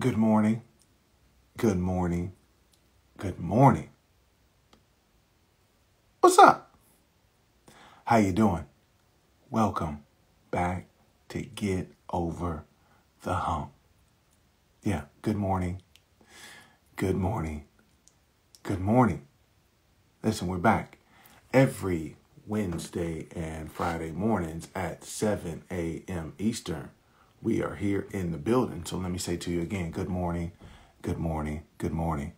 Good morning. Good morning. Good morning. What's up? How you doing? Welcome back to Get Over the Hump. Yeah, good morning. Good morning. Good morning. Listen, we're back every Wednesday and Friday mornings at 7 a.m. Eastern. We are here in the building. So let me say to you again, good morning, good morning, good morning.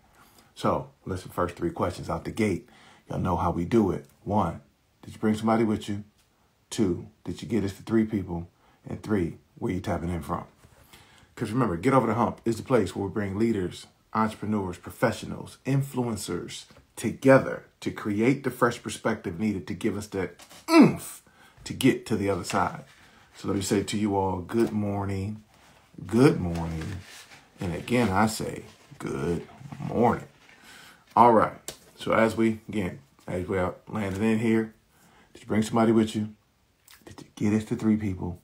So listen, first three questions out the gate. Y'all know how we do it. 1, did you bring somebody with you? 2, did you get us to 3 people? And 3, where you tapping in from? Because remember, Get Over the Hump is the place where we bring leaders, entrepreneurs, professionals, influencers together to create the fresh perspective needed to give us that oomph to get to the other side. So let me say to you all, good morning, and again, I say good morning. All right, so as we are landed in here, did you bring somebody with you? Did you get us to 3 people?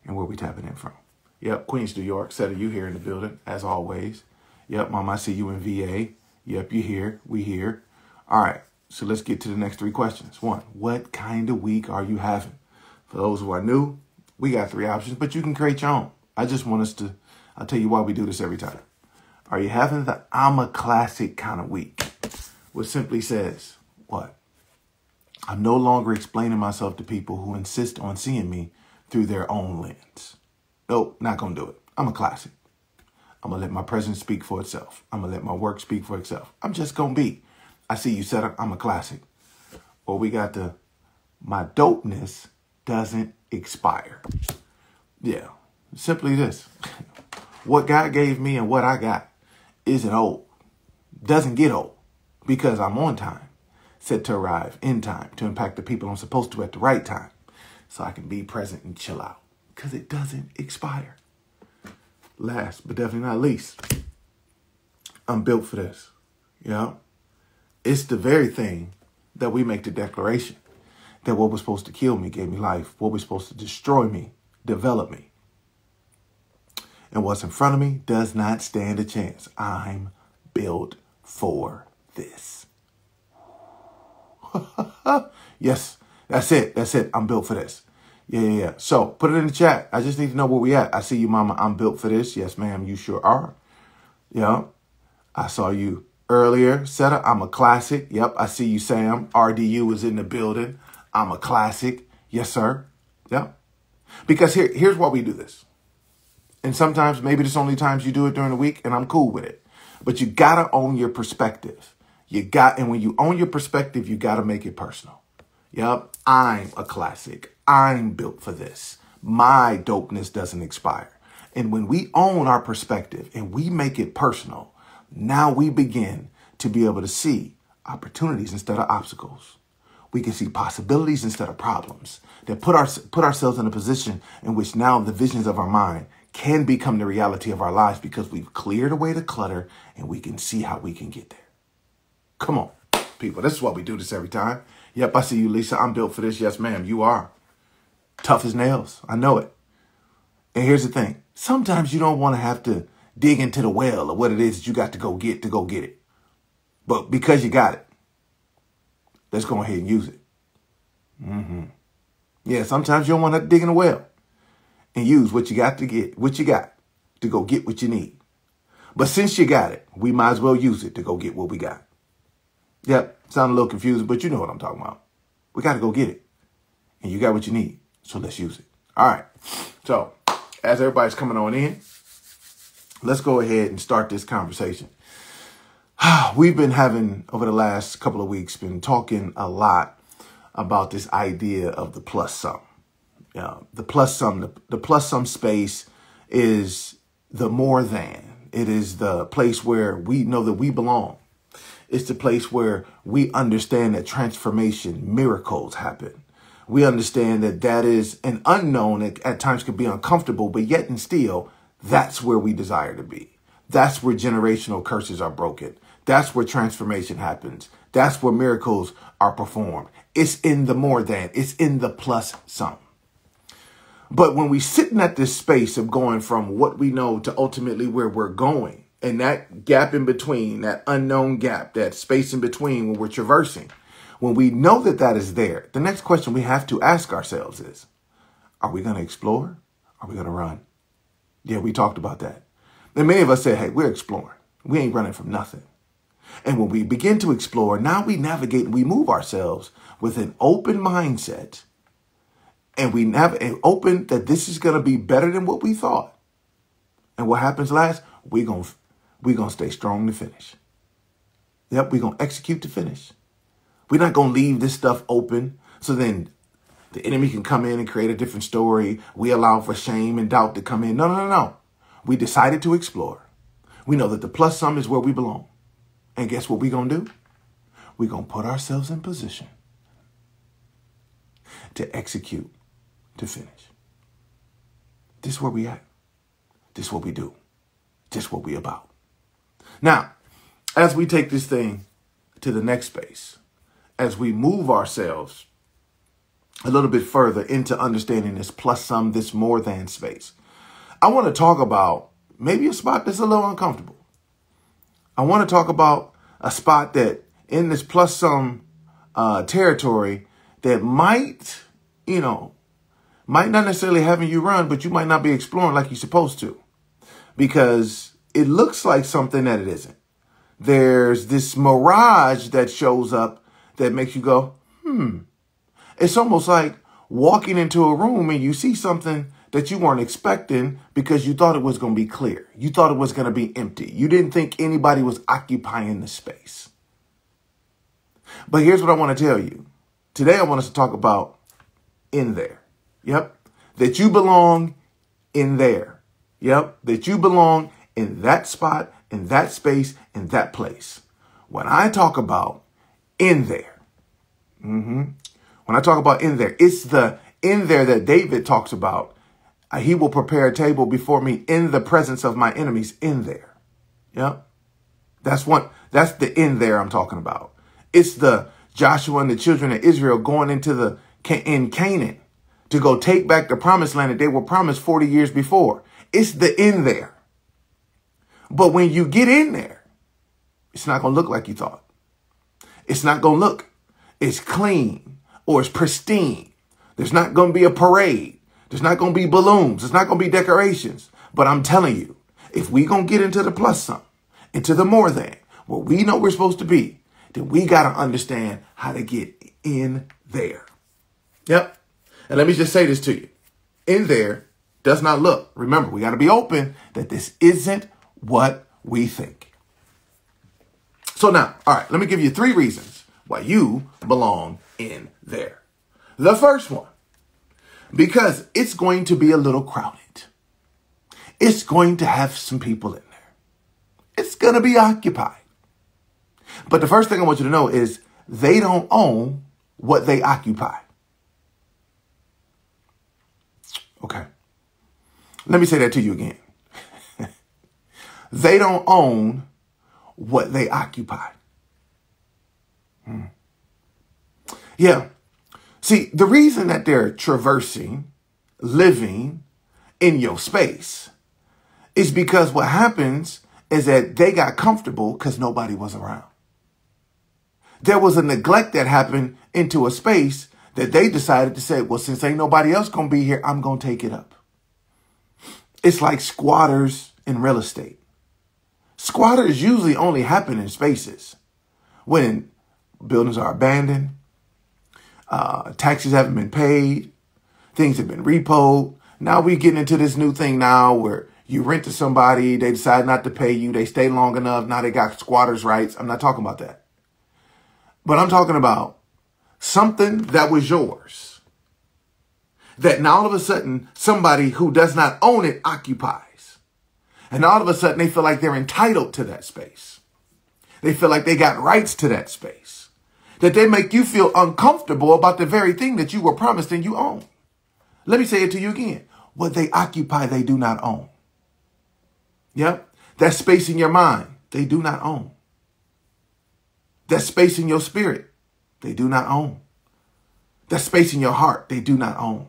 And where we tapping in from? Yep, Queens, New York, set of you here in the building, as always. Yep, Mom, I see you in VA. Yep, you here, we here. All right, so let's get to the next 3 questions. 1, what kind of week are you having? For those who are new, we got 3 options, but you can create your own. I just want us to, I'll tell you why we do this every time. Are you having the I'm a classic kind of week? Which simply says, what? I'm no longer explaining myself to people who insist on seeing me through their own lens. Nope, not going to do it. I'm a classic. I'm going to let my presence speak for itself. I'm going to let my work speak for itself. I'm just going to be. I see you set up. I'm a classic. Or we got my dopeness doesn't expire. Yeah, simply this. What God gave me and what I got isn't old. Doesn't get old because I'm on time, set to arrive in time to impact the people I'm supposed to at the right time so I can be present and chill out because it doesn't expire. Last but definitely not least, I'm built for this. Yeah, it's the very thing that we make the declaration that what was supposed to kill me gave me life. What was supposed to destroy me, develop me. And what's in front of me does not stand a chance. I'm built for this. Yes, that's it. That's it. I'm built for this. Yeah. So put it in the chat. I just need to know where we at. I see you, Mama. I'm built for this. Yes, ma'am. You sure are. Yeah. I saw you earlier. Seta, I'm a classic. Yep. I see you, Sam. RDU is in the building. I'm a classic. Yes, sir. Yep. Because here's why we do this. And sometimes maybe there's only times you do it during the week and I'm cool with it. But you got to own your perspective. And when you own your perspective, you got to make it personal. Yep. I'm a classic. I'm built for this. My dopeness doesn't expire. And when we own our perspective and we make it personal, now we begin to be able to see opportunities instead of obstacles. We can see possibilities instead of problems that put ourselves in a position in which now the visions of our mind can become the reality of our lives because we've cleared away the clutter and we can see how we can get there. Come on, people. This is why we do this every time. Yep, I see you, Lisa. I'm built for this. Yes, ma'am, you are. Tough as nails. I know it. And here's the thing. Sometimes you don't want to have to dig into the well or what it is that you got to go get it. But because you got it, let's go ahead and use it. Yeah, sometimes you don't want to dig in a well and use what you got to get, what you got to go get what you need. But since you got it, we might as well use it to go get what we got. Yep, sound a little confusing, but you know what I'm talking about. We got to go get it. And you got what you need, so let's use it. All right, so as everybody's coming on in, let's go ahead and start this conversation. We've been having, over the last couple of weeks, been talking a lot about this idea of the plus sum. The plus sum space is the more than. It is the place where we know that we belong. It's the place where we understand that transformation, miracles happen. We understand that that is an unknown. It at times can be uncomfortable, but yet and still, that's where we desire to be. That's where generational curses are broken. That's where transformation happens. That's where miracles are performed. It's in the more than. It's in the plus sum. But when we sitting at this space of going from what we know to ultimately where we're going, and that gap in between, that unknown gap, that space in between when we're traversing, when we know that that is there, the next question we have to ask ourselves is, are we going to explore? Are we going to run? Yeah, we talked about that. And many of us said, hey, we're exploring. We ain't running from nothing. And when we begin to explore, now we navigate and we move ourselves with an open mindset. And we open that this is going to be better than what we thought. And what happens last? We're going to stay strong to finish. Yep, we're going to execute to finish. We're not going to leave this stuff open so then the enemy can come in and create a different story. We allow for shame and doubt to come in. No. We decided to explore. We know that the plus sum is where we belong. And guess what we're going to do? We're going to put ourselves in position to execute, to finish. This is where we at. This is what we do. This is what we about. Now, as we take this thing to the next space, as we move ourselves a little bit further into understanding this plus sum, this more than space, I want to talk about maybe a spot that's a little uncomfortable. I want to talk about a spot that in this plus sum territory that might not necessarily having you run, but you might not be exploring like you're supposed to, because it looks like something that it isn't. There's this mirage that shows up that makes you go, It's almost like walking into a room and you see something that you weren't expecting because you thought it was going to be clear. You thought it was going to be empty. You didn't think anybody was occupying the space. But here's what I want to tell you. Today, I want us to talk about in there. Yep. That you belong in there. Yep. That you belong in that spot, in that space, in that place. When I talk about in there, when I talk about in there, it's the in there that David talks about. He will prepare a table before me in the presence of my enemies in there. Yep. That's the in there I'm talking about. It's the Joshua and the children of Israel going into in Canaan to go take back the promised land that they were promised 40 years before. It's the in there. But when you get in there, it's not going to look like you thought. It's not going to look as clean or as pristine. There's not going to be a parade. There's not going to be balloons. There's not going to be decorations. But I'm telling you, if we going to get into the plus sum, into the more than, where we know we're supposed to be, then we got to understand how to get in there. Yep. And let me just say this to you. In there does not look. Remember, we got to be open that this isn't what we think. So now, all right, let me give you 3 reasons why you belong in there. The first one, because it's going to be a little crowded. It's going to have some people in there. It's going to be occupied. But the first thing I want you to know is they don't own what they occupy. Okay. Let me say that to you again. They don't own what they occupy. Yeah. See, the reason that they're traversing, living in your space is because what happens is that they got comfortable because nobody was around. There was a neglect that happened into a space that they decided to say, well, since ain't nobody else going to be here, I'm going to take it up. It's like squatters in real estate. Squatters usually only happen in spaces when buildings are abandoned, taxes haven't been paid, things have been repoed. Now we're getting into this new thing now where you rent to somebody, they decide not to pay you, they stay long enough, now they got squatters' rights. I'm not talking about that. But I'm talking about something that was yours, that now all of a sudden somebody who does not own it occupies. And all of a sudden they feel like they're entitled to that space. They feel like they got rights to that space. That they make you feel uncomfortable about the very thing that you were promised and you own. Let me say it to you again. What they occupy, they do not own. Yep. That space in your mind, they do not own. That space in your spirit, they do not own. That space in your heart, they do not own.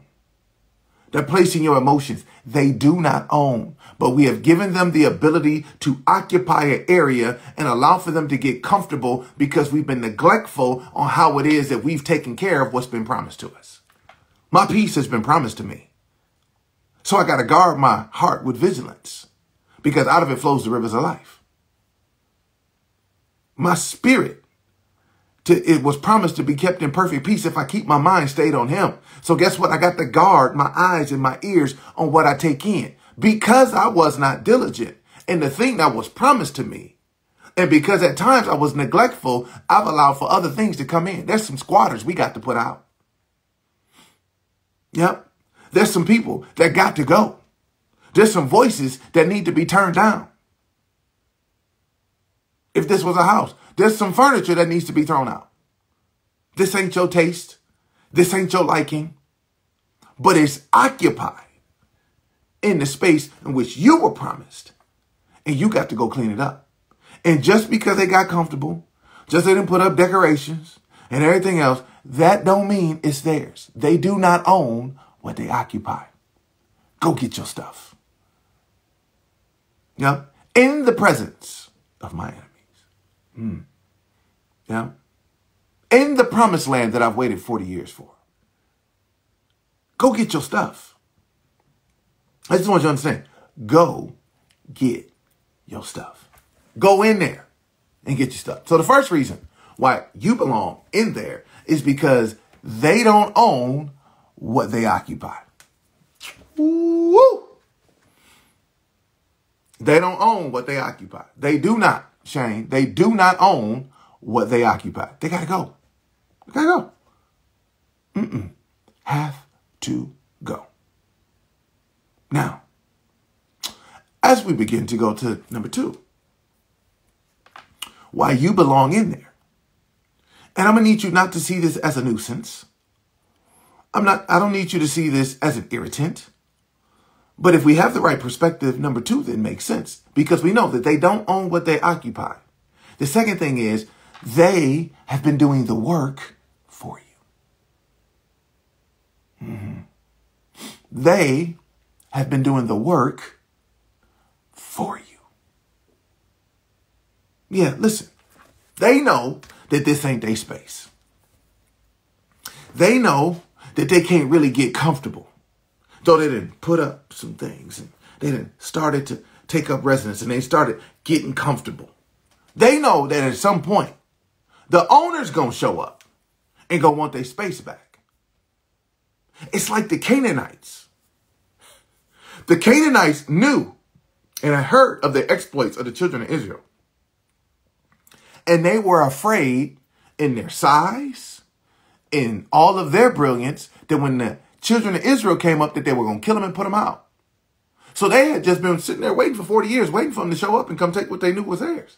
They're placing your emotions. They do not own, but we have given them the ability to occupy an area and allow for them to get comfortable because we've been neglectful on how it is that we've taken care of what's been promised to us. My peace has been promised to me. So I got to guard my heart with vigilance because out of it flows the rivers of life. My spirit, it was promised to be kept in perfect peace if I keep my mind stayed on him. So guess what? I got to guard my eyes and my ears on what I take in because I was not diligent in the thing that was promised to me. And because at times I was neglectful, I've allowed for other things to come in. There's some squatters we got to put out. Yep. There's some people that got to go. There's some voices that need to be turned down. If this was a house, there's some furniture that needs to be thrown out. This ain't your taste. This ain't your liking. But it's occupied in the space in which you were promised. And you got to go clean it up. And just because they got comfortable, just they didn't put up decorations and everything else, that don't mean it's theirs. They do not own what they occupy. Go get your stuff. Yeah. In the presence of my enemies. Yeah. In the promised land that I've waited 40 years for. Go get your stuff. I just want you to understand. Go get your stuff. Go in there and get your stuff. So the first reason why you belong in there is because they don't own what they occupy. Woo! They don't own what they occupy. They do not, Shane. They do not own what they occupy. They got to go. They got to go. Have to go. Now, as we begin to go to number 2, why you belong in there. And I'm going to need you not to see this as a nuisance. I don't need you to see this as an irritant. But if we have the right perspective, number 2 then makes sense because we know that they don't own what they occupy. The second thing is they have been doing the work for you. They have been doing the work for you. Yeah, listen, they know that this ain't their space. They know that they can't really get comfortable. Though they didn't put up some things and they didn't started to take up residence and they started getting comfortable. They know that at some point, the owner's going to show up and going to want their space back. It's like the Canaanites. The Canaanites knew and had heard of the exploits of the children of Israel. And they were afraid in their size, in all of their brilliance, that when the children of Israel came up, that they were going to kill them and put them out. So they had just been sitting there waiting for 40 years, waiting for them to show up and come take what they knew was theirs.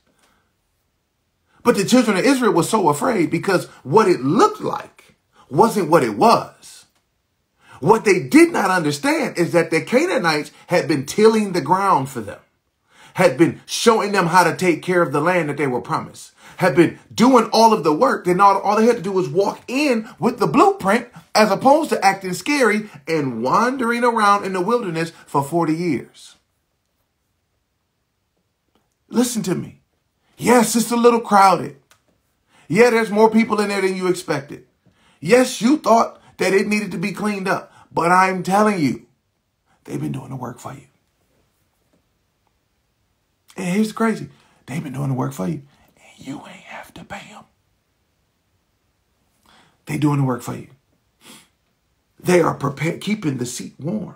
But the children of Israel were so afraid because what it looked like wasn't what it was. What they did not understand is that the Canaanites had been tilling the ground for them, had been showing them how to take care of the land that they were promised, had been doing all of the work. Then all they had to do was walk in with the blueprint as opposed to acting scary and wandering around in the wilderness for 40 years. Listen to me. Yes, it's a little crowded. Yeah, there's more people in there than you expected. Yes, you thought that it needed to be cleaned up. But I'm telling you, they've been doing the work for you. And here's the crazy. They've been doing the work for you. And you ain't have to pay them. They doing the work for you. They are prepared, keeping the seat warm.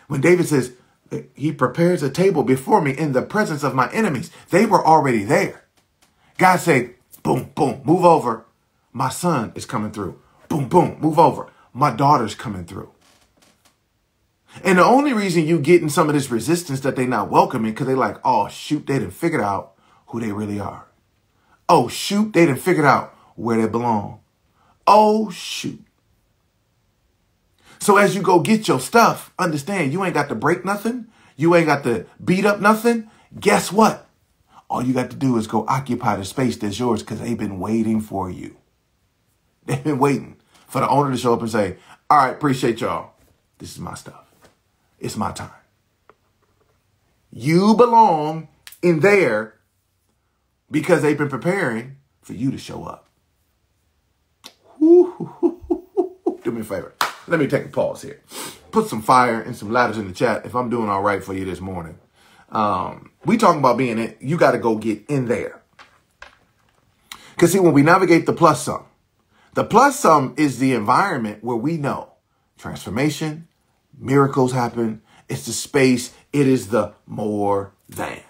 When David says, he prepares a table before me in the presence of my enemies, they were already there. God said, boom, boom, move over. My son is coming through. Boom, boom, move over. My daughter's coming through. And the only reason you getting some of this resistance that they not welcoming, because they like, oh, shoot, they done figured out who they really are. Oh, shoot, they done figured out where they belong. Oh, shoot. So as you go get your stuff, understand you ain't got to break nothing. You ain't got to beat up nothing. Guess what? All you got to do is go occupy the space that's yours because they've been waiting for you. They've been waiting for the owner to show up and say, all right, appreciate y'all. This is my stuff. It's my time. You belong in there because they've been preparing for you to show up. Do me a favor. Let me take a pause here. Put some fire and some ladders in the chat if I'm doing all right for you this morning. We talking about being in. You got to go get in there. Because see, when we navigate the plus sum is the environment where we know transformation, miracles happen. It's the space. It is the more than.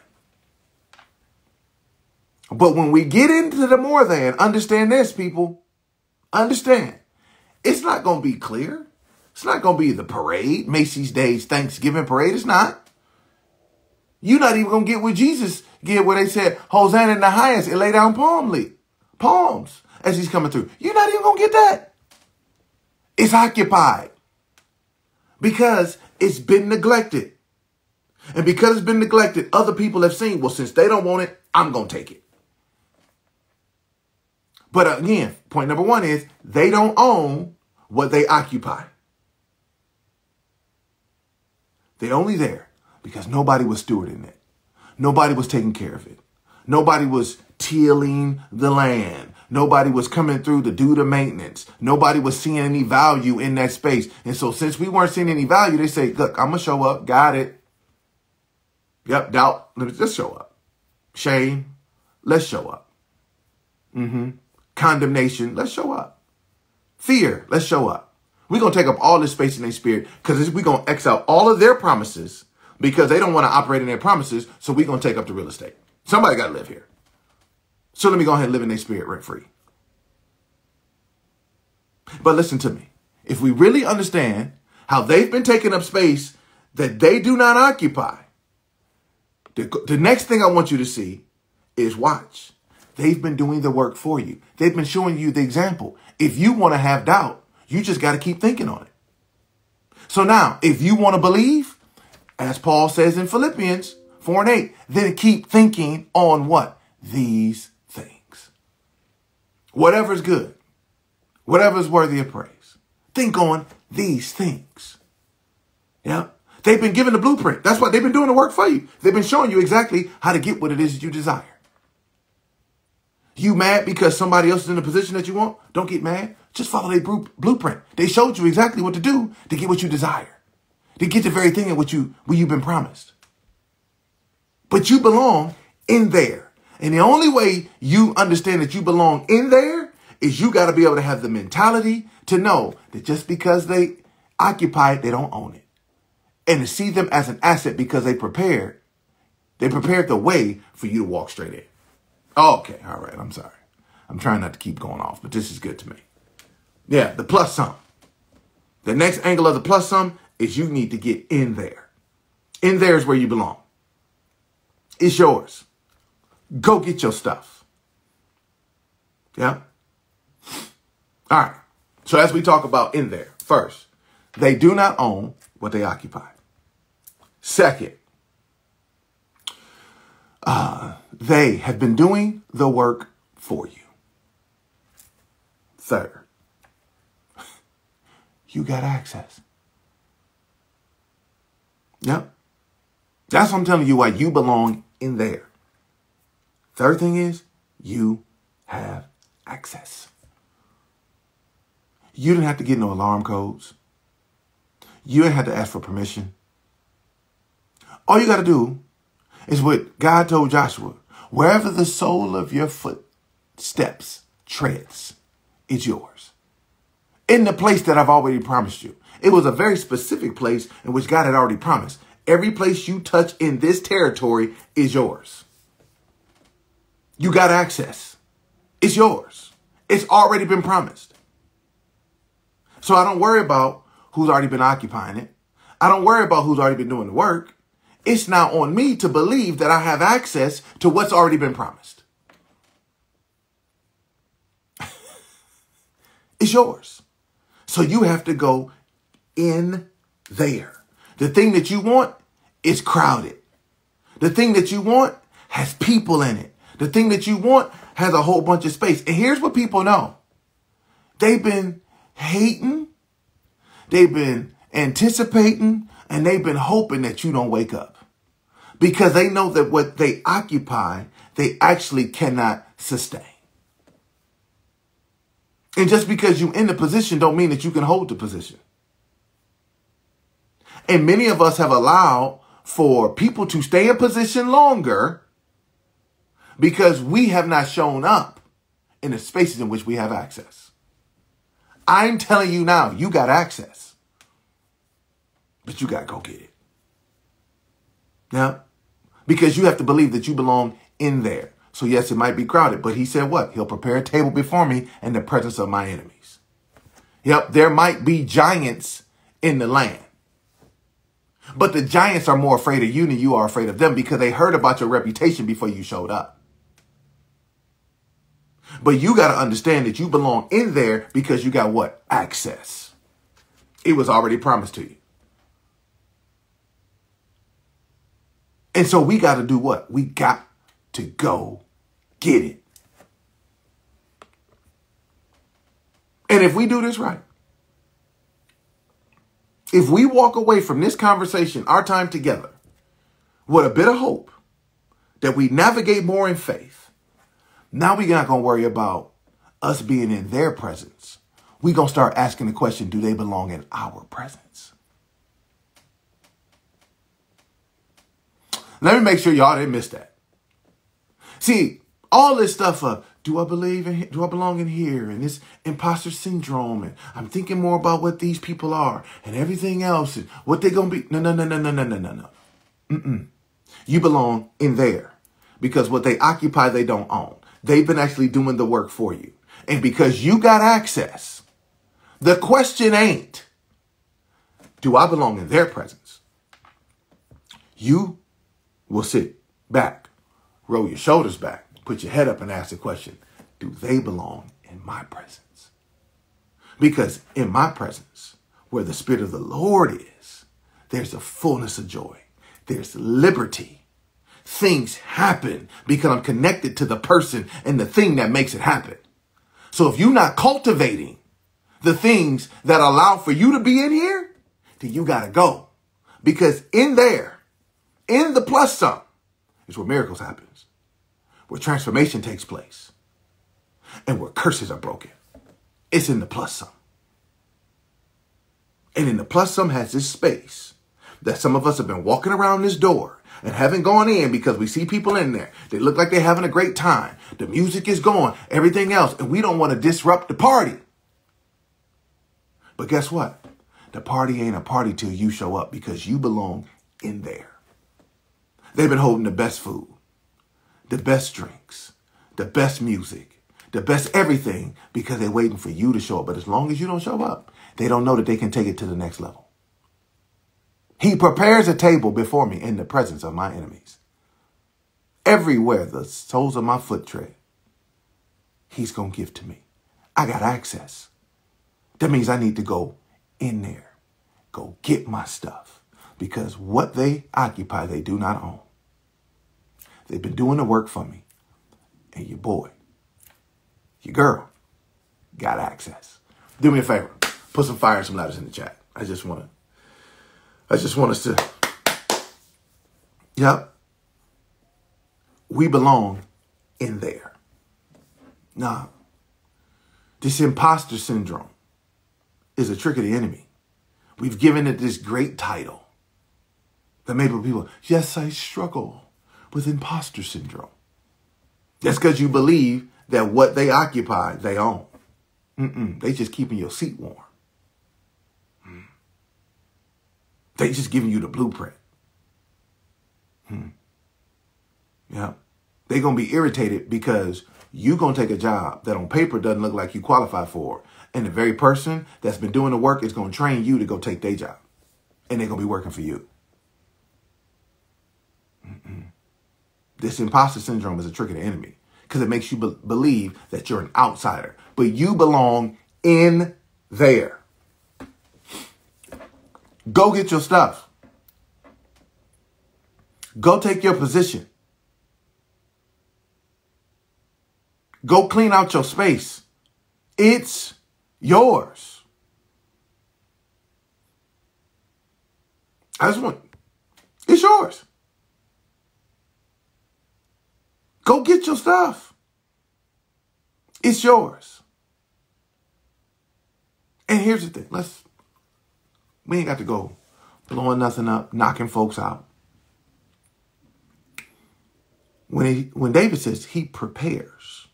But when we get into the more than, understand this, people. Understand. It's not going to be clear. It's not going to be the parade, Macy's Day's Thanksgiving parade. It's not. You're not even going to get what Jesus did where they said, Hosanna in the highest, and lay down palms as he's coming through. You're not even going to get that. It's occupied because it's been neglected. And because it's been neglected, other people have seen, well, since they don't want it, I'm going to take it. But again, point number one is they don't own what they occupy. They're only there because nobody was stewarding it. Nobody was taking care of it. Nobody was tilling the land. Nobody was coming through to do the maintenance. Nobody was seeing any value in that space. And so since we weren't seeing any value, they say, look, I'm going to show up. Got it. Yep. Doubt. Let's show up. Shame. Let's show up. Condemnation. Let's show up. Fear. Let's show up. We're going to take up all this space in their spirit because we're going to X out all of their promises because they don't want to operate in their promises. So we're going to take up the real estate. Somebody got to live here. So let me go ahead and live in their spirit rent free. But listen to me. If we really understand how they've been taking up space that they do not occupy, the next thing I want you to see is watch. They've been doing the work for you. They've been showing you the example. If you want to have doubt, you just got to keep thinking on it. So now, if you want to believe, as Paul says in Philippians 4:8, then keep thinking on what? These things. Whatever's good, whatever's worthy of praise. Think on these things. Yeah. They've been given the blueprint. That's why they've been doing the work for you. They've been showing you exactly how to get what it is you desire. You mad because somebody else is in the position that you want? Don't get mad. Just follow their blueprint. They showed you exactly what to do to get what you desire. To get the very thing in what you've been promised. But you belong in there. And the only way you understand that you belong in there is you got to be able to have the mentality to know that just because they occupy it, they don't own it. And to see them as an asset because they prepared the way for you to walk straight in. Okay, all right, I'm sorry. I'm trying not to keep going off, but this is good to me. Yeah, the plus sum. The next angle of the plus sum is you need to get in there. In there is where you belong. It's yours. Go get your stuff. Yeah? All right. So as we talk about in there, first, they do not own what they occupy. Second, they have been doing the work for you. Third, you got access. Yep. That's what I'm telling you why you belong in there. Third thing is you have access. You didn't have to get no alarm codes. You didn't have to ask for permission. All you got to do is what God told Joshua. Wherever the sole of your foot steps, treads, it's yours. In the place that I've already promised you. It was a very specific place in which God had already promised. Every place you touch in this territory is yours. You got access. It's yours. It's already been promised. So I don't worry about who's already been occupying it. I don't worry about who's already been doing the work. It's now on me to believe that I have access to what's already been promised. It's yours. So you have to go in there. The thing that you want is crowded. The thing that you want has people in it. The thing that you want has a whole bunch of space. And here's what people know. They've been hating. They've been anticipating, and they've been hoping that you don't wake up because they know that what they occupy, they actually cannot sustain. And just because you're in the position don't mean that you can hold the position. And many of us have allowed for people to stay in position longer because we have not shown up in the spaces in which we have access. I'm telling you now, you got access, but you got to go get it. Now, because you have to believe that you belong in there. So yes, it might be crowded, but he said what? He'll prepare a table before me in the presence of my enemies. Yep, there might be giants in the land. But the giants are more afraid of you than you are afraid of them because they heard about your reputation before you showed up. But you got to understand that you belong in there because you got what? Access. It was already promised to you. And so we got to do what? We got to go get it. And if we do this right, if we walk away from this conversation, our time together, with a bit of hope that we navigate more in faith, now we're not going to worry about us being in their presence. We're going to start asking the question, do they belong in our presence? Let me make sure y'all didn't miss that. See, all this stuff of, do I belong in here? And this imposter syndrome. And I'm thinking more about what these people are and everything else and what they're going to be. No. You belong in there because what they occupy, they don't own. They've been actually doing the work for you. And because you got access, the question ain't, do I belong in their presence? You will sit back, roll your shoulders back, put your head up and ask the question, do they belong in my presence? Because in my presence, where the Spirit of the Lord is, there's a fullness of joy. There's liberty. Things happen because I'm connected to the person and the thing that makes it happen. So if you're not cultivating the things that allow for you to be in here, then you got to go. Because in there, in the plus sum, is where miracles happens, where transformation takes place, and where curses are broken. It's in the plus sum. And in the plus sum has this space that some of us have been walking around this door and haven't gone in because we see people in there. They look like they're having a great time. The music is going, everything else, and we don't want to disrupt the party. But guess what? The party ain't a party till you show up because you belong in there. They've been holding the best food, the best drinks, the best music, the best everything because they're waiting for you to show up. But as long as you don't show up, they don't know that they can take it to the next level. He prepares a table before me in the presence of my enemies. Everywhere the soles of my foot tread, he's going to give to me. I got access. That means I need to go in there, go get my stuff. Because what they occupy, they do not own. They've been doing the work for me. And your boy, your girl, got access. Do me a favor. Put some fire and some letters in the chat. I just want us to, yep. We belong in there. Now, this imposter syndrome is a trick of the enemy. We've given it this great title. That maybe people, yes, I struggle with imposter syndrome. That's because you believe that what they occupy, they own. They just keeping your seat warm. They just giving you the blueprint. Yeah. They're going to be irritated because you're going to take a job that on paper doesn't look like you qualify for. And the very person that's been doing the work is going to train you to go take their job. And they're going to be working for you. This imposter syndrome is a trick of the enemy because it makes you believe that you're an outsider, but you belong in there. Go get your stuff. Go take your position. Go clean out your space. It's yours. It's yours. Go get your stuff. It's yours. And here's the thing. We ain't got to go blowing nothing up, knocking folks out. When David says he prepares,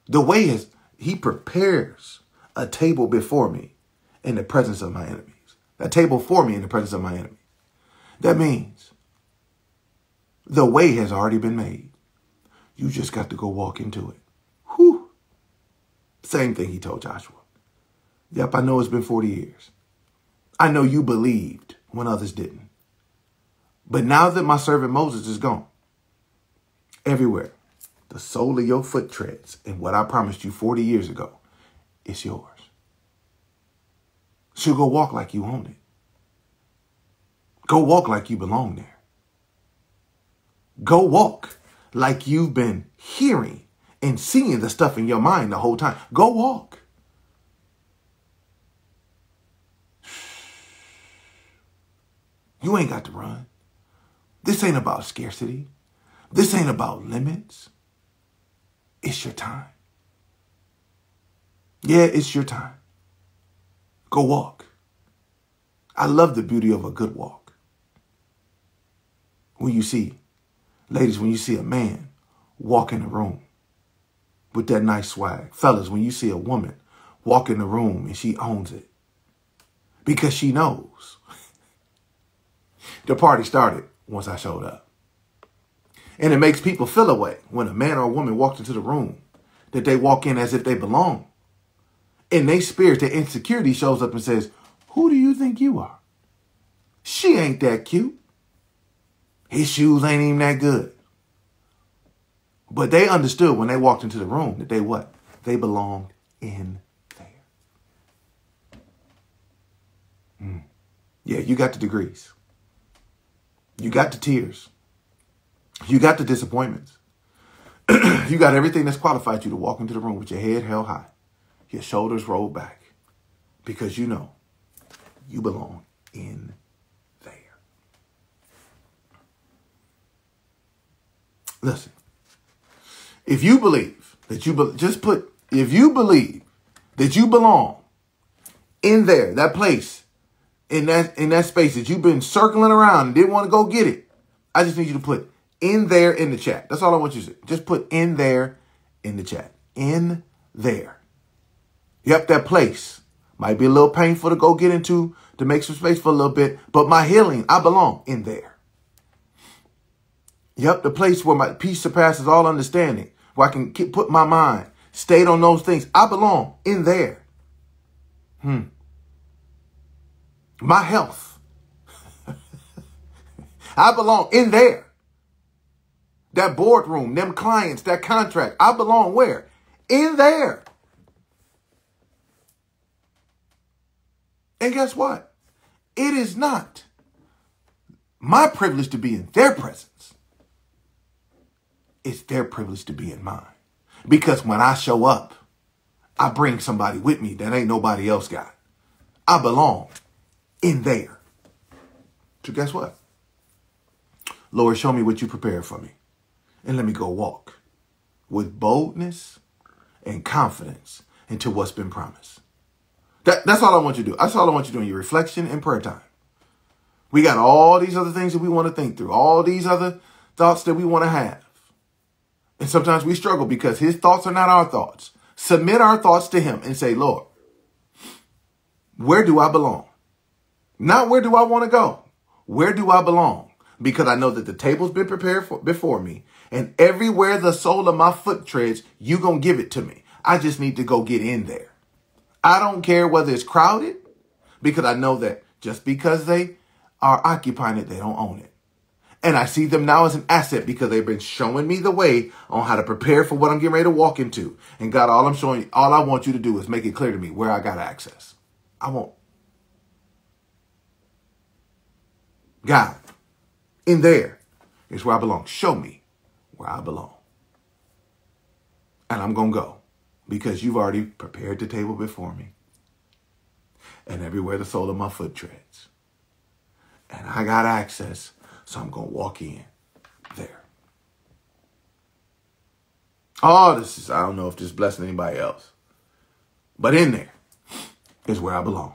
the way is he prepares a table before me in the presence of my enemies. A table for me in the presence of my enemies. That means the way has already been made. You just got to go walk into it. Whew. Same thing he told Joshua. Yep, I know it's been 40 years. I know you believed when others didn't. But now that my servant Moses is gone, everywhere, the sole of your foot treads and what I promised you 40 years ago, it's yours. So go walk like you own it. Go walk like you belong there. Go walk like you've been hearing and seeing the stuff in your mind the whole time. Go walk. You ain't got to run. This ain't about scarcity. This ain't about limits. It's your time. Yeah, it's your time. Go walk. I love the beauty of a good walk. When you see, ladies, when you see a man walk in the room with that nice swag. Fellas, when you see a woman walk in the room and she owns it because she knows the party started once I showed up. And it makes people feel a way when a man or a woman walks into the room that they walk in as if they belong. And their spirit, their insecurity shows up and says, who do you think you are? She ain't that cute. His shoes ain't even that good. But they understood when they walked into the room that they what? They belonged in there. Yeah, you got the degrees. You got the tears. You got the disappointments. You got everything that's qualified you to walk into the room with your head held high, your shoulders rolled back, because you know you belong in there. Listen, if you believe that if you believe that you belong in there, that place, in that space that you've been circling around and didn't want to go get it, I just need you to put in there in the chat. That's all I want you to say. Just put in there in the chat. In there. Yep, that place might be a little painful to go get into, to make some space for a little bit, but my healing, I belong in there. Yep, the place where my peace surpasses all understanding, where I can put my mind stayed on those things. I belong in there. My health. I belong in there. That boardroom, them clients, that contract. I belong where? In there. And guess what? It is not my privilege to be in their presence. It's their privilege to be in mine. Because when I show up, I bring somebody with me that ain't nobody else got. I belong in there. So guess what? Lord, show me what you prepared for me. And let me go walk with boldness and confidence into what's been promised. That's all I want you to do. That's all I want you to do in your reflection and prayer time. We got all these other things that we want to think through. All these other thoughts that we want to have. And sometimes we struggle because his thoughts are not our thoughts. Submit our thoughts to him and say, Lord, where do I belong? Not where do I want to go? Where do I belong? Because I know that the table's been prepared before me. And everywhere the sole of my foot treads, you gonna give it to me. I just need to go get in there. I don't care whether it's crowded, because I know that just because they are occupying it, they don't own it. And I see them now as an asset because they've been showing me the way on how to prepare for what I'm getting ready to walk into. And God, all I want you to do is make it clear to me where I got access. I won't. God, in there is where I belong. Show me where I belong. And I'm going to go because you've already prepared the table before me. And everywhere the sole of my foot treads. and I got access, so I'm going to walk in there. Oh, I don't know if this is blessing anybody else, but in there is where I belong.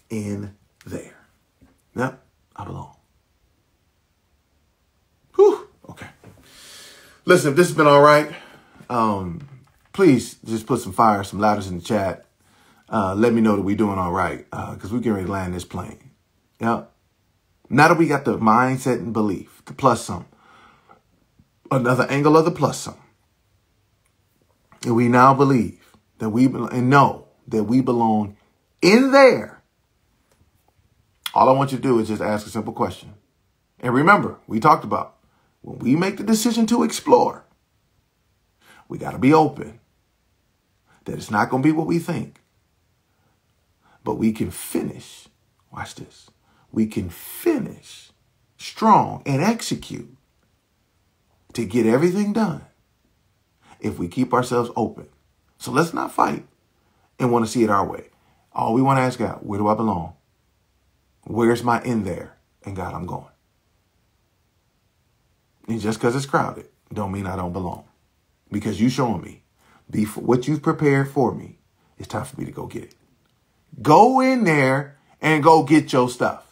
In there. Yep, I belong. Whew, okay. Listen, if this has been all right, please just put some fire, some ladders in the chat. Let me know that we're doing all right, because we're getting ready to land this plane. Yep. Now that we got the mindset and belief, the plus sum, another angle of the plus sum, and we now believe that and know that we belong in there. All I want you to do is just ask a simple question. And remember, we talked about when we make the decision to explore, we got to be open that it's not going to be what we think, but we can finish. Watch this. We can finish strong and execute to get everything done if we keep ourselves open. So let's not fight and want to see it our way. All we want to ask God, where do I belong? Where's my in there? And God, I'm going. And just because it's crowded don't mean I don't belong. Because you showing me what you've prepared for me, it's time for me to go get it. Go in there and go get your stuff.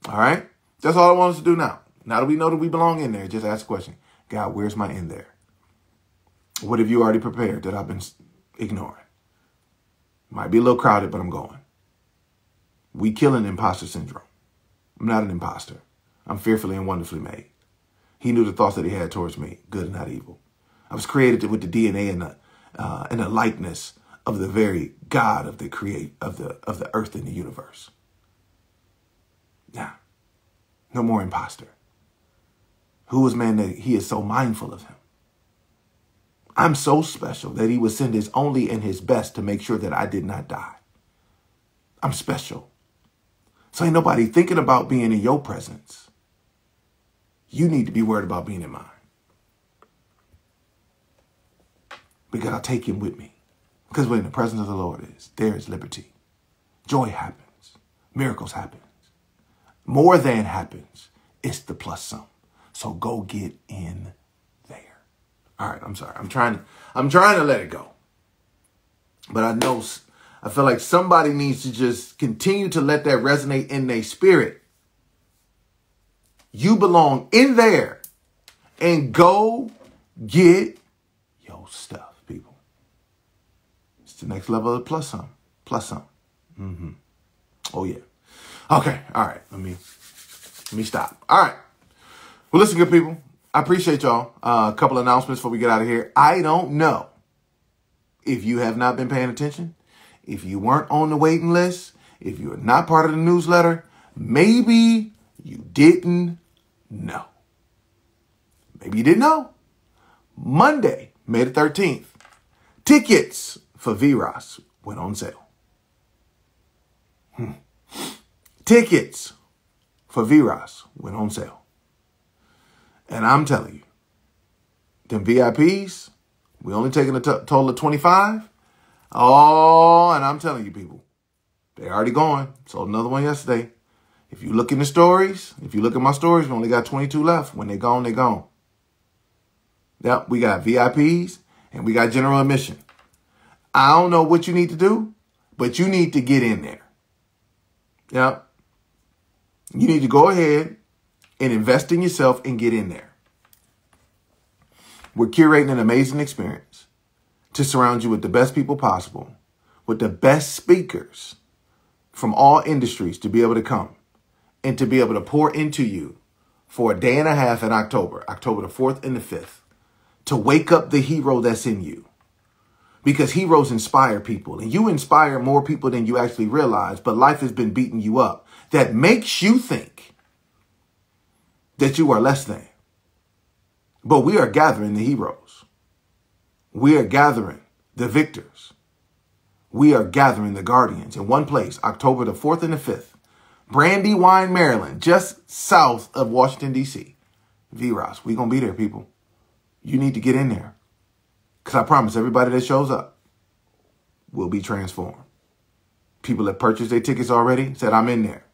All right? That's all I want us to do now. Now that we know that we belong in there, just ask the question, God, where's my in there? What have you already prepared that I've been ignoring? Might be a little crowded, but I'm going. We killing imposter syndrome. I'm not an imposter. I'm fearfully and wonderfully made. He knew the thoughts that he had towards me, good and not evil. I was created with the DNA and the likeness of the very God of the earth and the universe. Now, no more imposter. Who is man that he is so mindful of him? I'm so special that he would send his only and his best to make sure that I did not die. I'm special. So ain't nobody thinking about being in your presence. You need to be worried about being in mine. Because I'll take him with me. Because when the presence of the Lord is, there is liberty. Joy happens. Miracles happen. More than happens. It's the plus sum. So go get in there. All right, I'm sorry. I'm trying to let it go. But I feel like somebody needs to just continue to let that resonate in their spirit. You belong in there. And go get your stuff, people. It's the next level of plus sum. Plus sum. Mm-hmm. Oh, yeah. Okay. All right. Let me stop. All right. Well, listen, good people. I appreciate y'all. A couple announcements before we get out of here. I don't know if you have not been paying attention, if you weren't on the waiting list, if you're not part of the newsletter, maybe you didn't know. Maybe you didn't know. Monday, May the 13th, tickets for VROS went on sale. Tickets for VROS went on sale. And I'm telling you, them VIPs, we only taking a total of 25. Oh, and I'm telling you, people, they're already gone. Sold another one yesterday. If you look in the stories, if you look at my stories, we only got 22 left. When they're gone, they're gone. Yep, we got VIPs and we got general admission. I don't know what you need to do, but you need to get in there. Yep. You need to go ahead and invest in yourself and get in there. We're curating an amazing experience to surround you with the best people possible, with the best speakers from all industries to be able to come and to be able to pour into you for a day and a half in October the 4th and the 5th, to wake up the hero that's in you. Because heroes inspire people, and you inspire more people than you actually realize, but life has been beating you up. That makes you think that you are less than. But we are gathering the heroes. We are gathering the victors. We are gathering the guardians in one place, October the 4th and the 5th. Brandywine, Maryland, just south of Washington, D.C. VROS, we're going to be there, people. You need to get in there. Because I promise everybody that shows up will be transformed. People that purchased their tickets already said, I'm in there.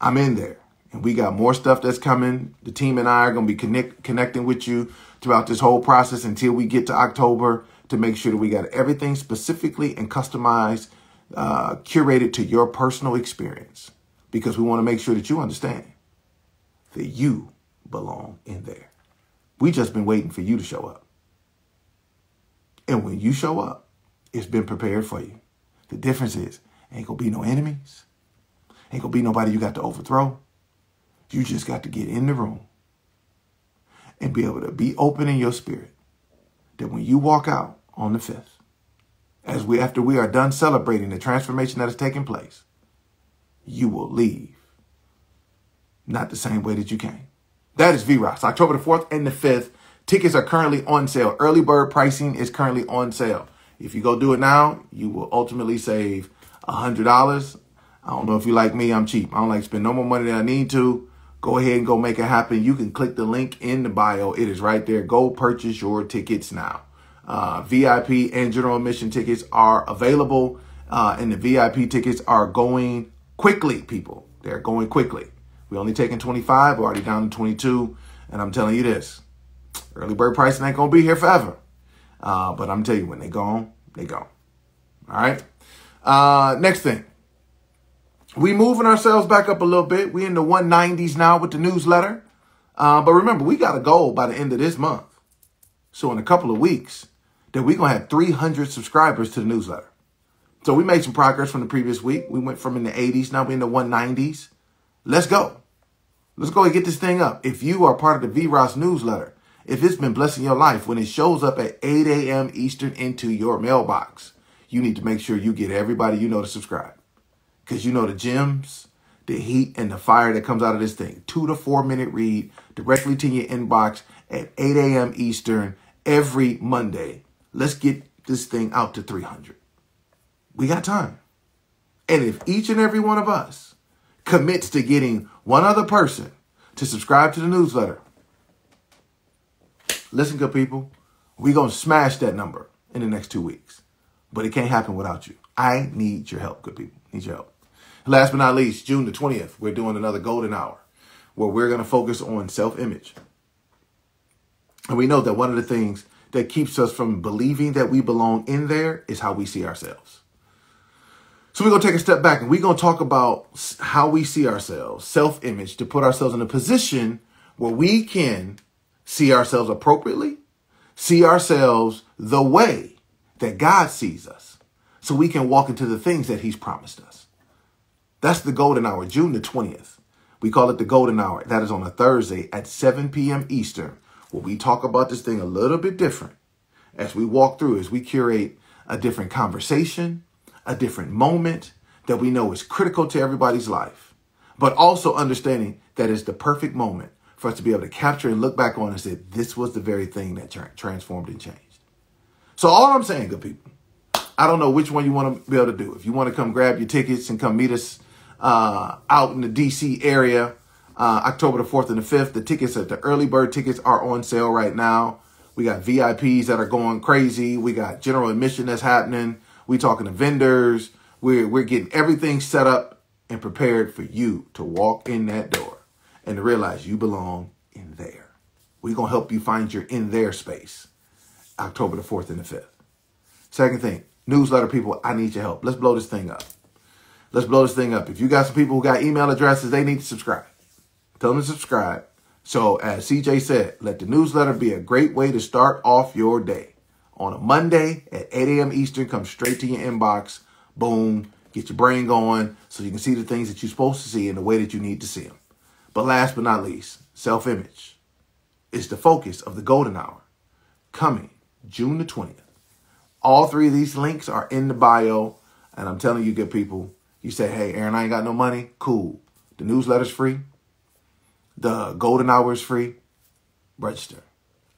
I'm in there. And we got more stuff that's coming. The team and I are going to be connecting with you throughout this whole process until we get to October to make sure that we got everything specifically and customized, curated to your personal experience, because we want to make sure that you understand that you belong in there. We just been waiting for you to show up. And when you show up, it's been prepared for you. The difference is, ain't gonna be no enemies. Ain't gonna be nobody you got to overthrow. You just got to get in the room and be able to be open in your spirit that when you walk out on the 5th, after we are done celebrating the transformation that has taken place, you will leave not the same way that you came. That is VROS, October the 4th and the 5th. Tickets are currently on sale. Early bird pricing is currently on sale. If you go do it now, you will ultimately save $100. I don't know if you like me, I'm cheap. I don't like to spend no more money than I need to. Go ahead and go make it happen. You can click the link in the bio. It is right there. Go purchase your tickets now. VIP and general admission tickets are available, and the VIP tickets are going quickly, people. They're going quickly. We're only taking 25. We're already down to 22. And I'm telling you this, early bird pricing ain't going to be here forever. But I'm telling you, when they gone, they gone. All right. Next thing. We moving ourselves back up a little bit. We in the 190s now with the newsletter. But remember, we got a goal by the end of this month. So in a couple of weeks, that we're going to have 300 subscribers to the newsletter. So we made some progress from the previous week. We went from in the 80s. Now we're in the 190s. Let's go. Let's go and get this thing up. If you are part of the VROS newsletter, if it's been blessing your life, when it shows up at 8 a.m. Eastern into your mailbox, you need to make sure you get everybody you know to subscribe. Because you know the gems, the heat, and the fire that comes out of this thing. 2 to 4 minute read directly to your inbox at 8 a.m. Eastern every Monday. Let's get this thing out to 300. We got time. And if each and every one of us commits to getting one other person to subscribe to the newsletter, listen, good people, we're going to smash that number in the next 2 weeks. But it can't happen without you. I need your help, good people. Need your help. Last but not least, June the 20th, we're doing another golden hour where we're going to focus on self-image. And we know that one of the things that keeps us from believing that we belong in there is how we see ourselves. So we're going to take a step back and we're going to talk about how we see ourselves, self-image, to put ourselves in a position where we can see ourselves appropriately, see ourselves the way that God sees us, so we can walk into the things that he's promised us. That's the golden hour, June the 20th. We call it the golden hour. That is on a Thursday at 7 p.m. Eastern, where we talk about this thing a little bit different as we walk through, as we curate a different conversation, a different moment that we know is critical to everybody's life, but also understanding that it's the perfect moment for us to be able to capture and look back on and say, this was the very thing that transformed and changed. So all I'm saying, good people, I don't know which one you want to be able to do. If you want to come grab your tickets and come meet us out in the DC area, October the 4th and the 5th, the tickets, the early bird tickets are on sale right now. We got VIPs that are going crazy. We got general admission that's happening. We talking to vendors. We're getting everything set up and prepared for you to walk in that door and to realize you belong in there. We're going to help you find your in there space, October the 4th and the 5th. Second thing, newsletter people, I need your help. Let's blow this thing up. Let's blow this thing up. If you got some people who got email addresses, they need to subscribe. Tell them to subscribe. So as CJ said, let the newsletter be a great way to start off your day. On a Monday at 8 a.m. Eastern, come straight to your inbox. Boom. Get your brain going so you can see the things that you're supposed to see in the way that you need to see them. But last but not least, self-image is the focus of the golden hour, coming June the 20th. All three of these links are in the bio. And I'm telling you, good people, you say, hey, Aaron, I ain't got no money. Cool. The newsletter's free. The golden hour is free. Register.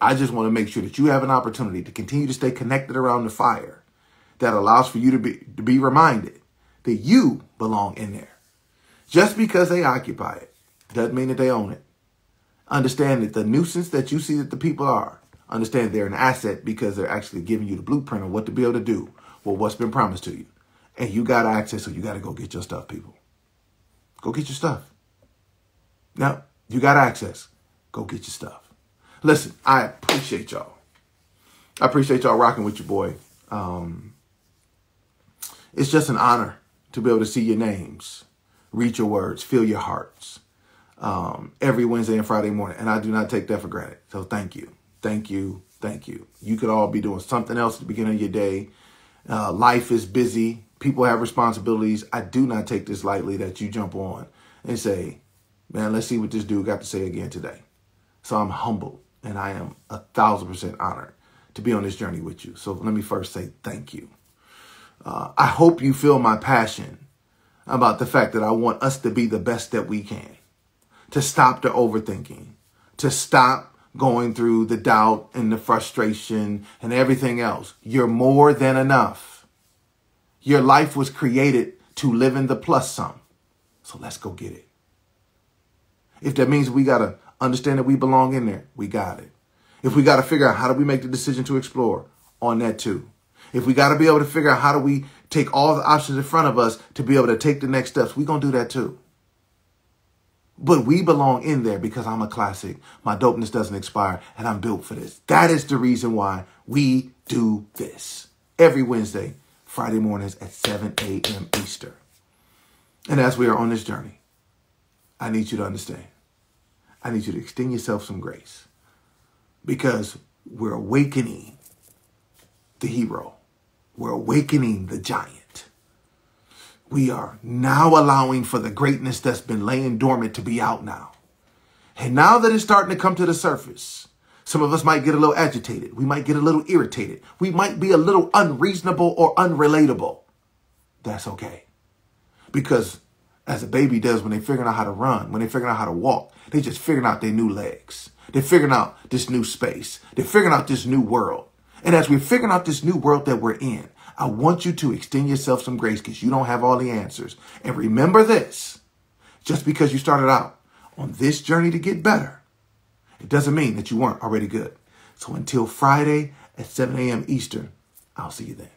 I just want to make sure that you have an opportunity to continue to stay connected around the fire that allows for you to be reminded that you belong in there. Just because they occupy it doesn't mean that they own it. Understand that the nuisance that you see that the people are, understand they're an asset because they're actually giving you the blueprint of what to be able to do with what's been promised to you. And you got access, so you got to go get your stuff, people. Go get your stuff. Now, you got access. Go get your stuff. Listen, I appreciate y'all. I appreciate y'all rocking with your boy. It's just an honor to be able to see your names, read your words, feel your hearts every Wednesday and Friday morning. And I do not take that for granted. So thank you. Thank you. Thank you. You could all be doing something else at the beginning of your day. Life is busy. People have responsibilities. I do not take this lightly that you jump on and say, man, let's see what this dude got to say again today. So I'm humbled and I am 1,000% honored to be on this journey with you. So let me first say thank you. I hope you feel my passion about the fact that I want us to be the best that we can, to stop the overthinking, to stop going through the doubt and the frustration and everything else. You're more than enough. Your life was created to live in the plus sum. So let's go get it. If that means we got to understand that we belong in there, we got it. If we got to figure out how do we make the decision to explore, on that too. If we got to be able to figure out how do we take all the options in front of us to be able to take the next steps, we're going to do that too. But we belong in there because I'm a classic. My dopeness doesn't expire and I'm built for this. That is the reason why we do this every Wednesday, Friday mornings at 7 a.m. Eastern. And as we are on this journey, I need you to understand. I need you to extend yourself some grace because we're awakening the hero. We're awakening the giant. We are now allowing for the greatness that's been laying dormant to be out now. And now that it's starting to come to the surface, some of us might get a little agitated. We might get a little irritated. We might be a little unreasonable or unrelatable. That's okay. Because as a baby does when they're figuring out how to run, when they're figuring out how to walk, they're just figuring out their new legs. They're figuring out this new space. They're figuring out this new world. And as we're figuring out this new world that we're in, I want you to extend yourself some grace because you don't have all the answers. And remember this, just because you started out on this journey to get better, it doesn't mean that you weren't already good. So until Friday at 7 a.m. Eastern, I'll see you then.